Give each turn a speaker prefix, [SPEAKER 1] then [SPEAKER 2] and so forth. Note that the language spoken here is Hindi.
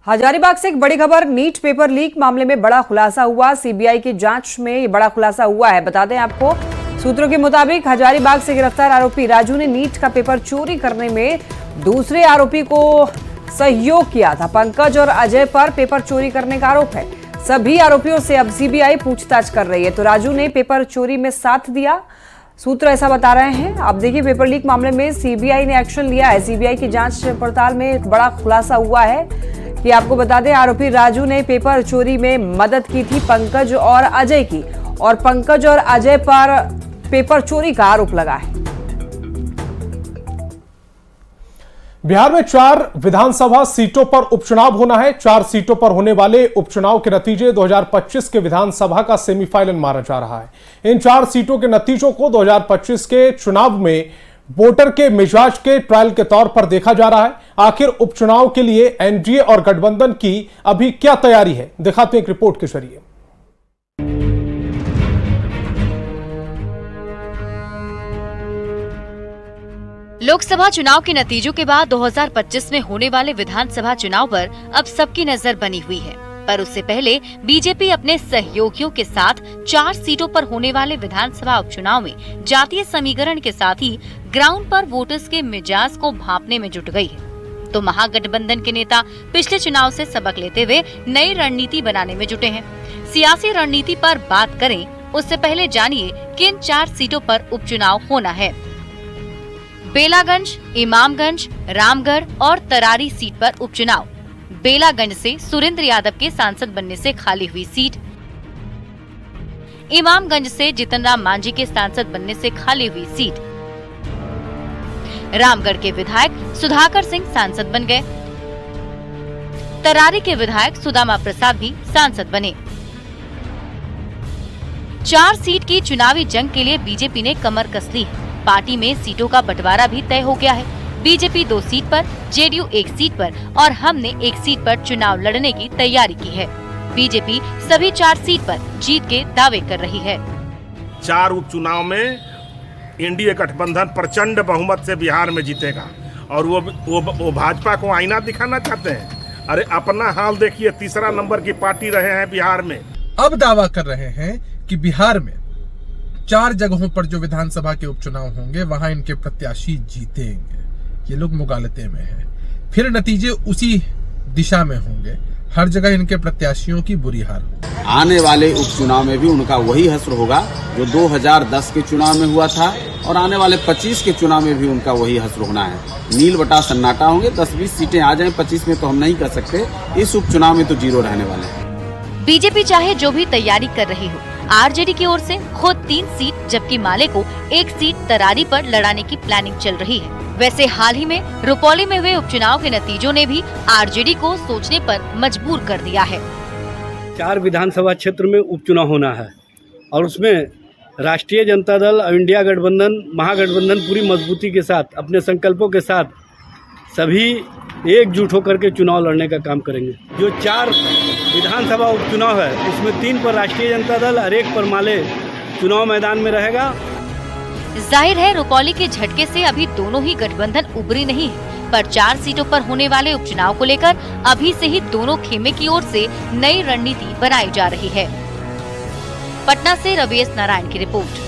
[SPEAKER 1] हजारीबाग से एक बड़ी खबर। नीट पेपर लीक मामले में बड़ा खुलासा हुआ। सीबीआई की जांच में ये बड़ा खुलासा हुआ है। बता दें आपको, सूत्रों के मुताबिक हजारीबाग से गिरफ्तार आरोपी राजू ने नीट का पेपर चोरी करने में दूसरे आरोपी को सहयोग किया था। पंकज और अजय पर पेपर चोरी करने का आरोप है। सभी आरोपियों से अब सीबीआई पूछताछ कर रही है। तो राजू ने पेपर चोरी में साथ दिया, सूत्र ऐसा बता रहे हैं। अब देखिए, पेपर लीक मामले में सीबीआई ने एक्शन लिया है। सीबीआई की जांच पड़ताल में एक बड़ा खुलासा हुआ है कि आपको बता दें, आरोपी राजू ने पेपर चोरी में मदद की थी पंकज और अजय की, और पंकज और अजय पर पेपर चोरी का आरोप लगा है।
[SPEAKER 2] बिहार में 4 विधानसभा सीटों पर उपचुनाव होना है। 4 सीटों पर होने वाले उपचुनाव के नतीजे 2025 के विधानसभा का सेमीफाइनल माना जा रहा है। इन 4 सीटों के नतीजों को 2025 के चुनाव में वोटर के मिजाज के ट्रायल के तौर पर देखा जा रहा है। आखिर उपचुनाव के लिए एनडीए और गठबंधन की अभी क्या तैयारी है, दिखाते हैं एक रिपोर्ट के जरिए।
[SPEAKER 3] लोकसभा चुनाव के नतीजों के बाद 2025 में होने वाले विधानसभा चुनाव पर अब सबकी नजर बनी हुई है। पर उससे पहले बीजेपी अपने सहयोगियों के साथ 4 सीटों पर होने वाले विधानसभा उपचुनाव में जातीय समीकरण के साथ ही ग्राउंड पर वोटर्स के मिजाज को भांपने में जुट गई है। तो महागठबंधन के नेता पिछले चुनाव से सबक लेते हुए नई रणनीति बनाने में जुटे हैं। सियासी रणनीति पर बात करें उससे पहले जानिए किन 4 सीटों पर उपचुनाव होना है। बेलागंज, इमामगंज, रामगढ़ और तरारी सीट पर उपचुनाव। बेलागंज से सुरेंद्र यादव के सांसद बनने से खाली हुई सीट, इमामगंज से जितन राम मांझी के सांसद बनने से खाली हुई सीट, रामगढ़ के विधायक सुधाकर सिंह सांसद बन गए, तरारी के विधायक सुदामा प्रसाद भी सांसद बने। 4 सीट की चुनावी जंग के लिए बीजेपी ने कमर कस ली है। पार्टी में सीटों का बंटवारा भी तय हो गया है। बीजेपी 2 सीट पर, जेडीयू 1 सीट पर और हमने 1 सीट पर चुनाव लड़ने की तैयारी की है। बीजेपी सभी 4 सीट पर जीत के दावे कर रही है।
[SPEAKER 4] 4 उपचुनाव में एनडीए गठबंधन प्रचंड बहुमत से बिहार में जीतेगा और वो भाजपा को आईना दिखाना चाहते हैं। अरे अपना हाल देखिए, तीसरा नंबर की पार्टी रहे हैं बिहार में।
[SPEAKER 5] अब दावा कर रहे हैं कि बिहार में 4 जगहों पर जो विधानसभा के उपचुनाव होंगे वहां इनके प्रत्याशी जीतेंगे। ये लोग मुगालते में हैं। फिर नतीजे उसी दिशा में होंगे। हर जगह इनके प्रत्याशियों की बुरी हाल होगी।
[SPEAKER 6] आने वाले उपचुनाव में भी उनका वही हश्र होगा जो 2010 के चुनाव में हुआ था, और आने वाले 25 के चुनाव में भी उनका वही हश्र होना है। नील बटा सन्नाटा होंगे। 10-20 सीटें आ जाएं, 25 में तो हम नहीं कर सकते। इस उपचुनाव में तो 0 रहने वाले हैं।
[SPEAKER 3] बीजेपी चाहे जो भी तैयारी कर रही हो, आरजेडी की ओर से खुद 3 सीट जबकि माले को 1 सीट तरारी पर लड़ाने की प्लानिंग चल रही है। वैसे हाल ही में रुपौली में हुए उपचुनाव के नतीजों ने भी आरजेडी को सोचने पर मजबूर कर दिया है।
[SPEAKER 7] 4 विधानसभा क्षेत्र में उपचुनाव होना है और उसमें राष्ट्रीय जनता दल और इंडिया गठबंधन, महागठबंधन पूरी मजबूती के साथ, अपने संकल्पों के साथ सभी एकजुट होकर के चुनाव लड़ने का काम करेंगे। जो 4 विधानसभा उपचुनाव है उसमें 3 पर राष्ट्रीय जनता दल और 1 पर माले चुनाव मैदान में रहेगा।
[SPEAKER 3] जाहिर है रुपौली के झटके से अभी दोनों ही गठबंधन उभरी नहीं है, पर 4 सीटों पर होने वाले उपचुनाव को लेकर अभी से ही दोनों खेमे की ओर से नई रणनीति बनाई जा रही है। पटना से रवीश नारायण की रिपोर्ट।